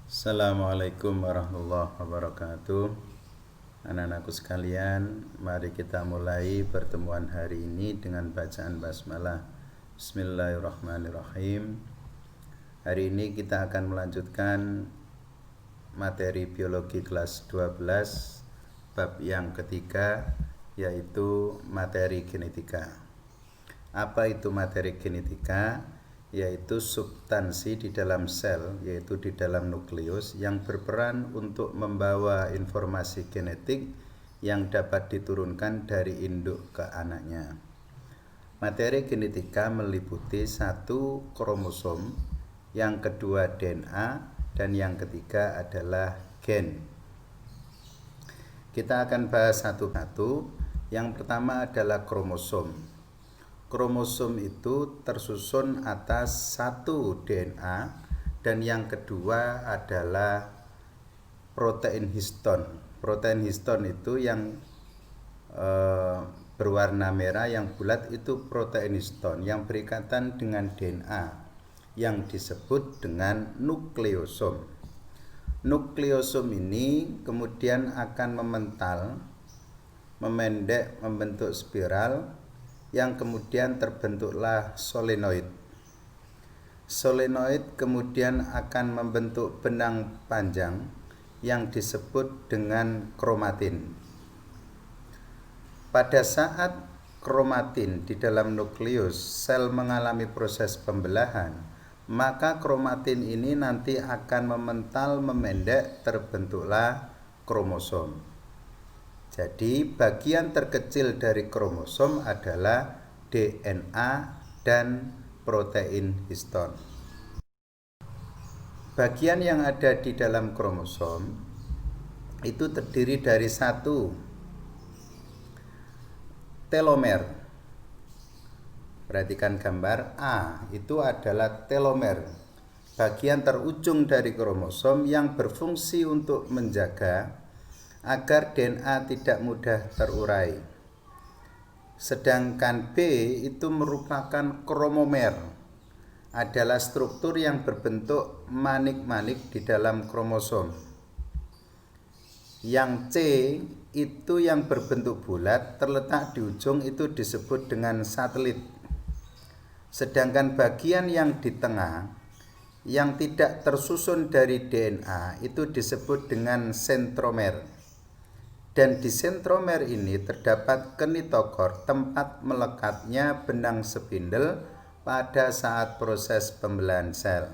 Assalamualaikum warahmatullahi wabarakatuh. Anak-anakku sekalian, mari kita mulai pertemuan hari ini dengan bacaan basmalah. Bismillahirrahmanirrahim. Hari ini kita akan melanjutkan materi biologi kelas 12 bab yang ketiga, yaitu materi genetika. Apa itu materi genetika? Yaitu substansi di dalam sel, yaitu di dalam nukleus yang berperan untuk membawa informasi genetik yang dapat diturunkan dari induk ke anaknya. Materi genetika meliputi satu kromosom, yang kedua DNA, dan yang ketiga adalah gen. Kita akan bahas satu-satu. Yang pertama adalah kromosom. Kromosom itu tersusun atas satu DNA, dan yang kedua adalah protein histon. Protein histon itu yang berwarna merah yang bulat itu protein histon yang berikatan dengan DNA yang disebut dengan nukleosom. Nukleosom ini kemudian akan memental, memendek, membentuk spiral yang kemudian terbentuklah solenoid. Solenoid kemudian akan membentuk benang panjang yang disebut dengan kromatin. Pada saat kromatin di dalam nukleus sel mengalami proses pembelahan, maka kromatin ini nanti akan memental, memendek, terbentuklah kromosom. Jadi bagian terkecil dari kromosom adalah DNA dan protein histon. Bagian yang ada di dalam kromosom itu terdiri dari satu telomer. Perhatikan gambar A, itu adalah telomer, bagian terujung dari kromosom yang berfungsi untuk menjaga agar DNA tidak mudah terurai. Sedangkan B itu merupakan kromomer, adalah struktur yang berbentuk manik-manik di dalam kromosom. Yang C itu yang berbentuk bulat, terletak di ujung, itu disebut dengan satelit. Sedangkan bagian yang di tengah, yang tidak tersusun dari DNA, itu disebut dengan sentromer. Dan di sentromer ini terdapat kinetokor, tempat melekatnya benang spindle pada saat proses pembelahan sel.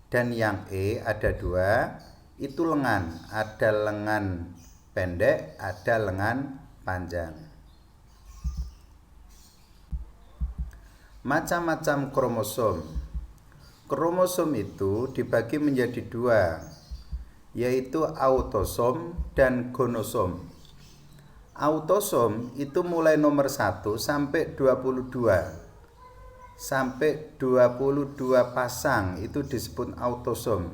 Dan yang E ada dua, itu lengan, ada lengan pendek, ada lengan panjang. Macam-macam kromosom. Kromosom itu dibagi menjadi dua, yaitu autosom dan gonosom. Autosom itu mulai nomor 1 sampai 22. Sampai 22 pasang itu disebut autosom,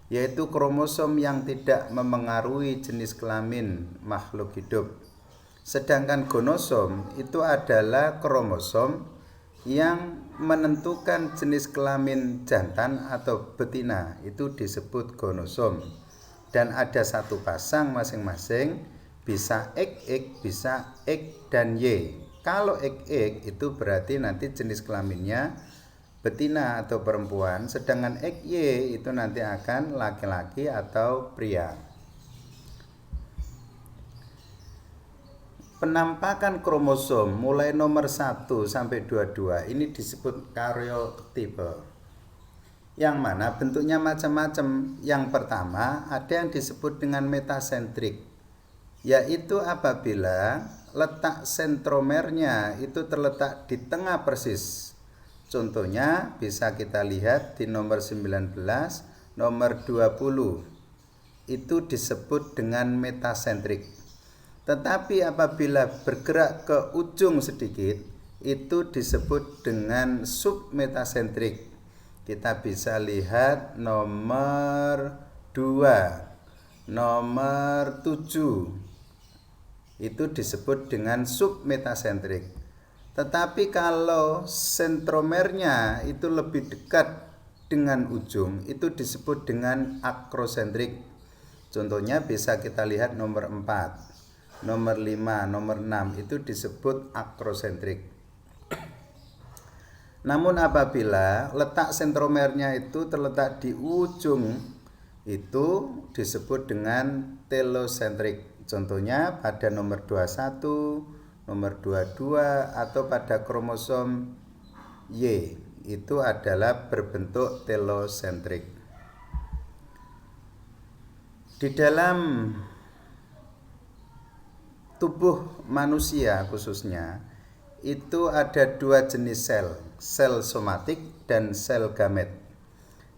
yaitu kromosom yang tidak memengaruhi jenis kelamin makhluk hidup. Sedangkan gonosom itu adalah kromosom yang menentukan jenis kelamin jantan atau betina, itu disebut gonosom. Dan ada satu pasang masing-masing, bisa XX, bisa X dan Y. Kalau XX itu berarti nanti jenis kelaminnya betina atau perempuan, sedangkan XY itu nanti akan laki-laki atau pria. Penampakan kromosom mulai nomor 1 sampai 22 ini disebut karyotipe, yang mana bentuknya macam-macam. Yang pertama ada yang disebut dengan metasentrik, yaitu apabila letak sentromernya itu terletak di tengah persis. Contohnya bisa kita lihat di nomor 19, nomor 20, itu disebut dengan metasentrik. Tetapi apabila bergerak ke ujung sedikit, itu disebut dengan submetasentrik. Kita bisa lihat nomor 2, nomor 7, itu disebut dengan submetasentrik. Tetapi kalau sentromernya itu lebih dekat dengan ujung itu disebut dengan akrosentrik. Contohnya bisa kita lihat nomor 4, nomor 5, nomor 6 itu disebut akrosentrik. Namun apabila letak sentromernya itu terletak di ujung itu disebut dengan telosentrik. Contohnya pada nomor 21, nomor 22 atau pada kromosom Y itu adalah berbentuk telosentrik. Di dalam tubuh manusia khususnya itu ada dua jenis sel somatik dan sel gamet.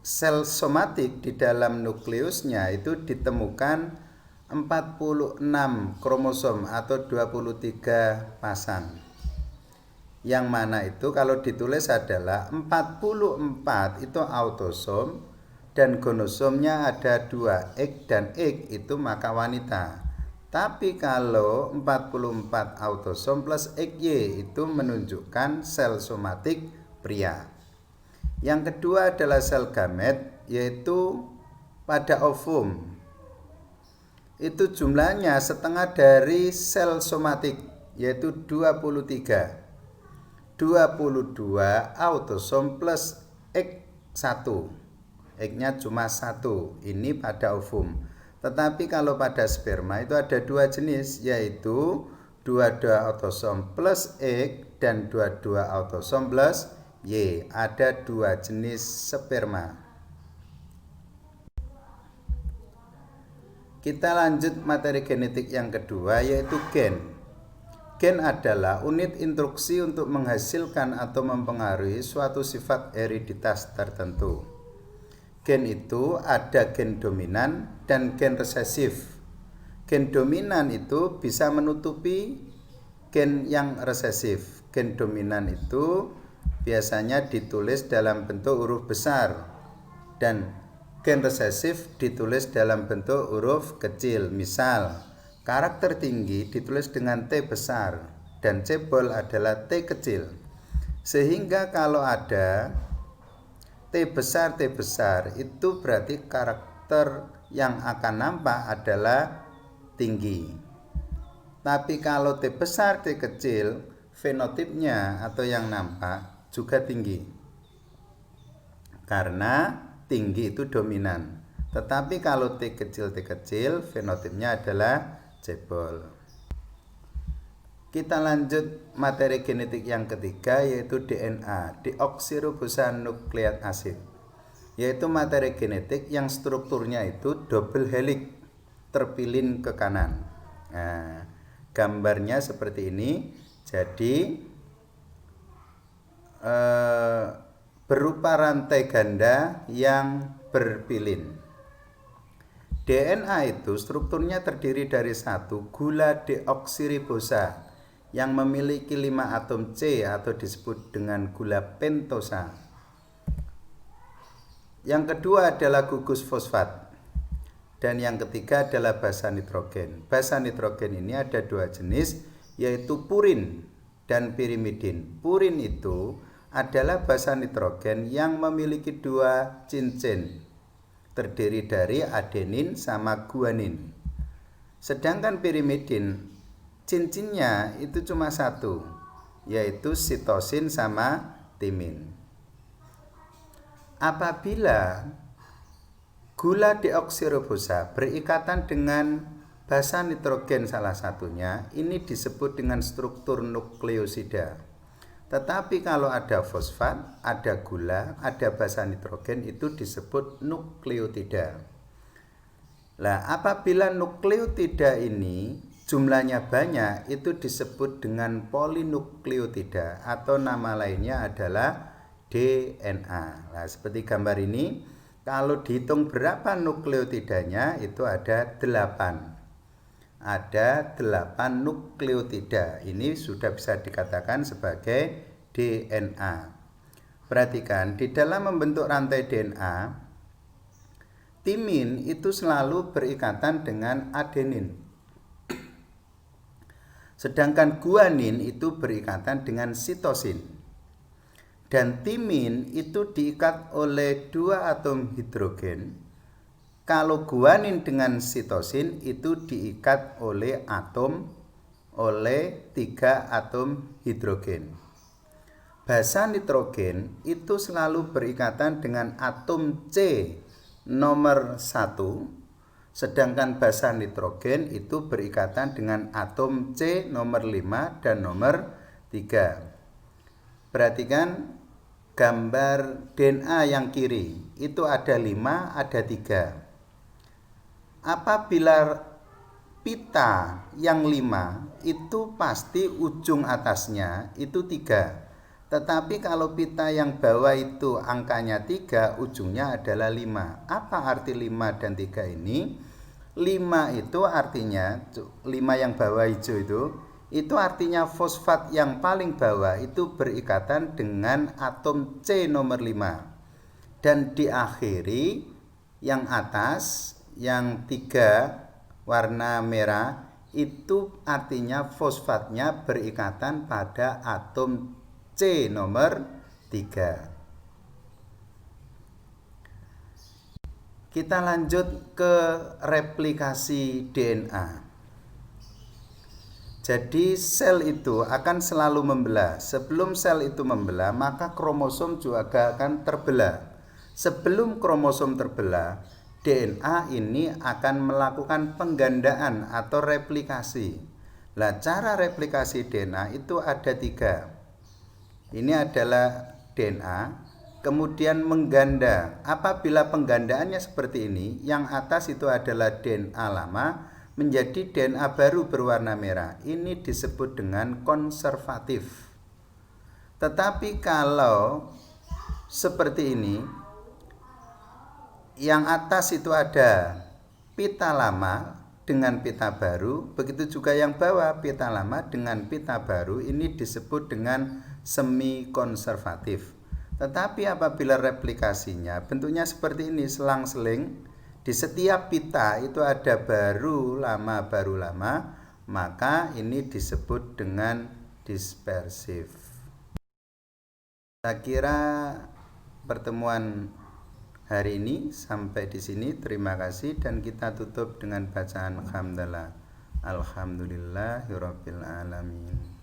Sel somatik di dalam nukleusnya itu ditemukan 46 kromosom atau 23 pasang. Yang mana itu kalau ditulis adalah 44 itu autosom dan gonosomnya ada 2, X dan X itu maka wanita. Tapi kalau 44 autosom plus XY itu menunjukkan sel somatik pria. Yang kedua adalah sel gamet, yaitu pada ovum. Itu jumlahnya setengah dari sel somatik, yaitu 23. 22 autosom plus X1. X-nya cuma 1. Ini pada ovum. Tetapi kalau pada sperma itu ada dua jenis, yaitu 22 autosom plus X dan 22 autosom plus Y. Ada dua jenis sperma. Kita lanjut materi genetik yang kedua, yaitu gen. Gen adalah unit instruksi untuk menghasilkan atau mempengaruhi suatu sifat hereditas tertentu. Gen itu ada gen dominan dan gen resesif. Gen dominan itu bisa menutupi gen yang resesif. Gen dominan itu biasanya ditulis dalam bentuk huruf besar dan gen resesif ditulis dalam bentuk huruf kecil. Misal, karakter tinggi ditulis dengan T besar dan cebol adalah T kecil. Sehingga kalau ada T besar itu berarti karakter yang akan nampak adalah tinggi. Tapi kalau T besar T kecil, fenotipnya atau yang nampak juga tinggi. Karena tinggi itu dominan. Tetapi kalau T kecil fenotipnya adalah cebol. Kita lanjut materi genetik yang ketiga, yaitu DNA, deoksiribosonukleat acid, yaitu materi genetik yang strukturnya itu double helix, terpilin ke kanan. Nah, gambarnya seperti ini. Jadi berupa rantai ganda yang berpilin. DNA itu strukturnya terdiri dari satu gula deoksiribosa yang memiliki 5 atom C atau disebut dengan gula pentosa. Yang kedua adalah gugus fosfat. Dan yang ketiga adalah basa nitrogen. Basa nitrogen ini ada dua jenis, yaitu purin dan pirimidin. Purin itu adalah basa nitrogen yang memiliki dua cincin, terdiri dari adenin sama guanin. Sedangkan pirimidin cincinnya itu cuma satu, yaitu sitosin sama timin. Apabila gula deoksiribosa berikatan dengan basa nitrogen salah satunya, ini disebut dengan struktur nukleosida. Tetapi kalau ada fosfat, ada gula, ada basa nitrogen, itu disebut nukleotida. Nah, apabila nukleotida ini jumlahnya banyak, itu disebut dengan polinukleotida atau nama lainnya adalah DNA. Nah, seperti gambar ini, kalau dihitung berapa nukleotidanya itu ada 8. Ada 8 nukleotida. Ini sudah bisa dikatakan sebagai DNA. Perhatikan, di dalam membentuk rantai DNA, timin itu selalu berikatan dengan adenin. Sedangkan guanin itu berikatan dengan sitosin. dan timin itu diikat oleh 2 atom hidrogen. Kalau guanin dengan sitosin itu diikat oleh 3 atom hidrogen. Basa nitrogen itu selalu berikatan dengan atom C nomor 1, sedangkan basa nitrogen itu berikatan dengan atom C nomor 5 dan nomor 3. Perhatikan gambar DNA yang kiri, itu ada 5, ada 3. Apabila pita yang 5 itu pasti ujung atasnya itu 3. Tetapi kalau pita yang bawah itu angkanya 3, ujungnya adalah 5. Apa arti 5 dan 3 ini? 5 itu artinya, 5 yang bawah hijau itu artinya fosfat yang paling bawah itu berikatan dengan atom C nomor 5. Dan diakhiri yang atas, yang 3 warna merah, itu artinya fosfatnya berikatan pada atom C nomor 3. Kita lanjut ke replikasi DNA. Jadi sel itu akan selalu membelah. Sebelum sel itu membelah, maka kromosom juga akan terbelah. Sebelum kromosom terbelah, DNA ini akan melakukan penggandaan atau replikasi. Nah, cara replikasi DNA itu ada 3. Ini adalah DNA, kemudian mengganda. Apabila penggandaannya seperti ini, yang atas itu adalah DNA lama menjadi DNA baru berwarna merah. Ini disebut dengan konservatif. Tetapi kalau seperti ini, yang atas itu ada pita lama dengan pita baru, begitu juga yang bawah pita lama dengan pita baru, ini disebut dengan semi konservatif. Tetapi apabila replikasinya bentuknya seperti ini, selang-seling, di setiap pita itu ada baru lama, maka ini disebut dengan dispersif. Saya kira pertemuan hari ini sampai di sini. Terima kasih dan kita tutup dengan bacaan hamdalah. Alhamdulillahirabbil alamin.